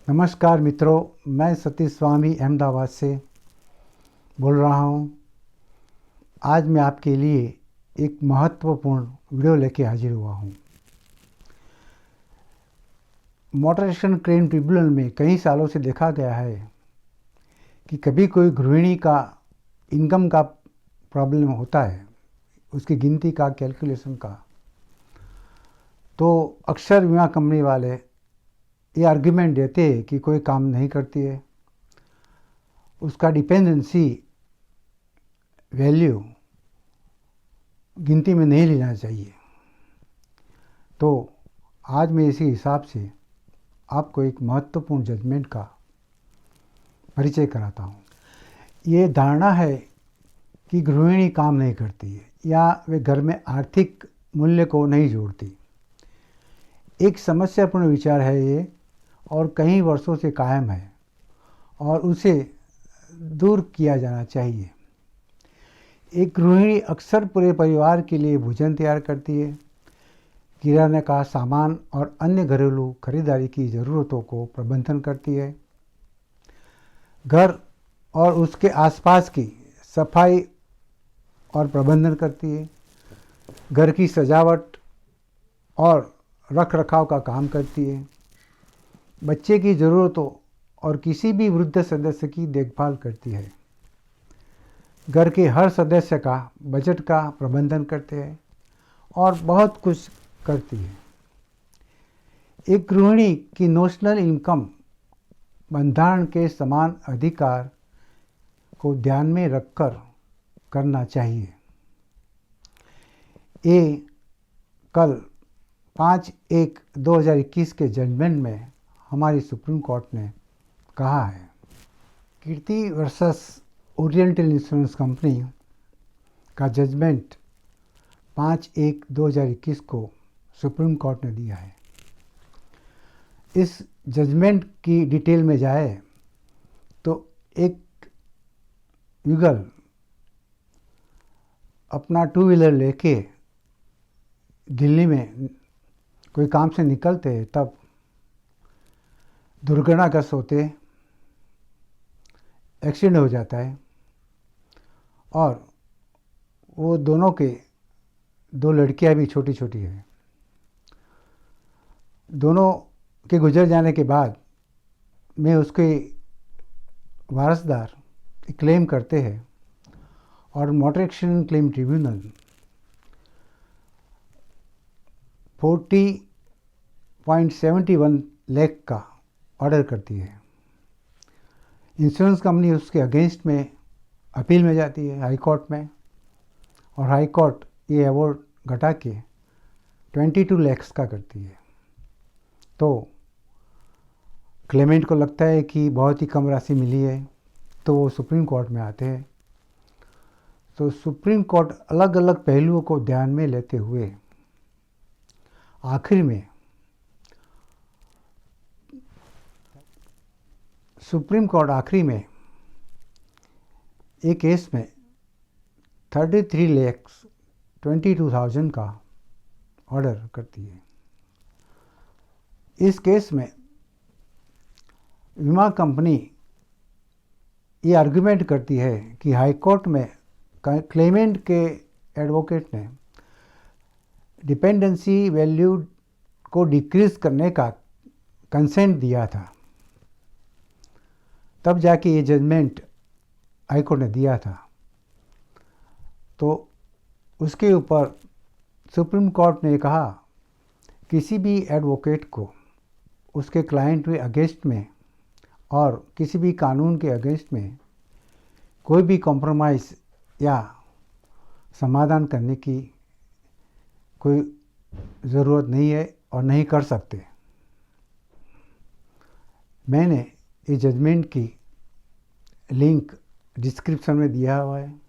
नमस्कार मित्रों, मैं सतीश स्वामी अहमदाबाद से बोल रहा हूँ। आज मैं आपके लिए एक महत्वपूर्ण वीडियो लेके हाजिर हुआ हूँ। मोटर एक्शन क्लेम ट्रिब्यूनल में कई सालों से देखा गया है कि कभी कोई गृहिणी का इनकम का प्रॉब्लम होता है, उसकी गिनती का, कैलकुलेशन का, तो अक्सर बीमा कंपनी वाले ये आर्ग्यूमेंट देते हैं कि कोई काम नहीं करती है, उसका डिपेंडेंसी वैल्यू गिनती में नहीं लेना चाहिए। तो आज मैं इसी हिसाब से आपको एक महत्वपूर्ण जजमेंट का परिचय कराता हूँ। ये धारणा है कि गृहिणी काम नहीं करती है या वे घर में आर्थिक मूल्य को नहीं जोड़ती। एक समस्यापूर्ण विचार है ये, और कई वर्षों से कायम है और उसे दूर किया जाना चाहिए। एक गृहिणी अक्सर पूरे परिवार के लिए भोजन तैयार करती है, किराने का सामान और अन्य घरेलू खरीदारी की ज़रूरतों को प्रबंधन करती है, घर और उसके आसपास की सफाई और प्रबंधन करती है, घर की सजावट और रख रखाव का काम करती है, बच्चे की ज़रूरतों और किसी भी वृद्ध सदस्य की देखभाल करती है, घर के हर सदस्य का बजट का प्रबंधन करते हैं और बहुत कुछ करती है। एक गृहिणी की नॉमिनल इनकम बंधारण के समान अधिकार को ध्यान में रखकर करना चाहिए। ये कल 5/1/2021 के जजमेंट में हमारी सुप्रीम कोर्ट ने कहा है। कीर्ति वर्सेस ओरिएंटल इंश्योरेंस कंपनी का जजमेंट 5/1/2021 को सुप्रीम कोर्ट ने दिया है। इस जजमेंट की डिटेल में जाए तो एक युगल अपना टू व्हीलर लेके दिल्ली में कोई काम से निकलते हैं, तब दुर्घटनाग्रस्त होते, एक्सीडेंट हो जाता है और वो दोनों के दो लड़कियां भी छोटी छोटी हैं। दोनों के गुजर जाने के बाद में उसके वारसदार क्लेम करते हैं और motor accident claim tribunal 40.71 lakh का ऑर्डर करती है। इंश्योरेंस कंपनी उसके अगेंस्ट में अपील में जाती है हाई कोर्ट में, और हाई कोर्ट ये अवार्ड घटा के 22 लाख का करती है। तो क्लेमेंट को लगता है कि बहुत ही कम राशि मिली है, तो वो सुप्रीम कोर्ट में आते हैं। तो सुप्रीम कोर्ट अलग अलग पहलुओं को ध्यान में लेते हुए आखिर में एक केस में 33,22,000 का ऑर्डर करती है। इस केस में बीमा कंपनी ये आर्गुमेंट करती है कि हाई कोर्ट में क्लेमेंट के एडवोकेट ने डिपेंडेंसी वैल्यू को डिक्रीज करने का कंसेंट दिया था, तब जाके ये जजमेंट हाई कोर्ट ने दिया था। तो उसके ऊपर सुप्रीम कोर्ट ने कहा किसी भी एडवोकेट को उसके क्लाइंट के अगेंस्ट में और किसी भी कानून के अगेंस्ट में कोई भी कॉम्प्रोमाइज़ या समाधान करने की कोई ज़रूरत नहीं है और नहीं कर सकते। मैंने इस जजमेंट की लिंक डिस्क्रिप्शन में दिया हुआ है,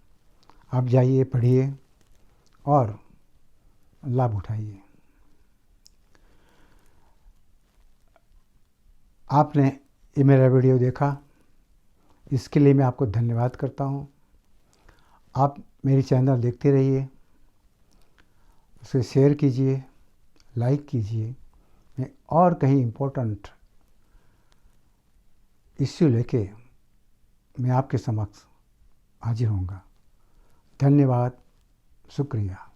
आप जाइए, पढ़िए और लाभ उठाइए। आपने ये मेरा वीडियो देखा, इसके लिए मैं आपको धन्यवाद करता हूँ। आप मेरी चैनल देखते रहिए, उसे शेयर कीजिए, लाइक कीजिए। मैं और कहीं इम्पोर्टेंट इश्यू लेके मैं आपके समक्ष हाजिर होऊंगा। धन्यवाद, शुक्रिया।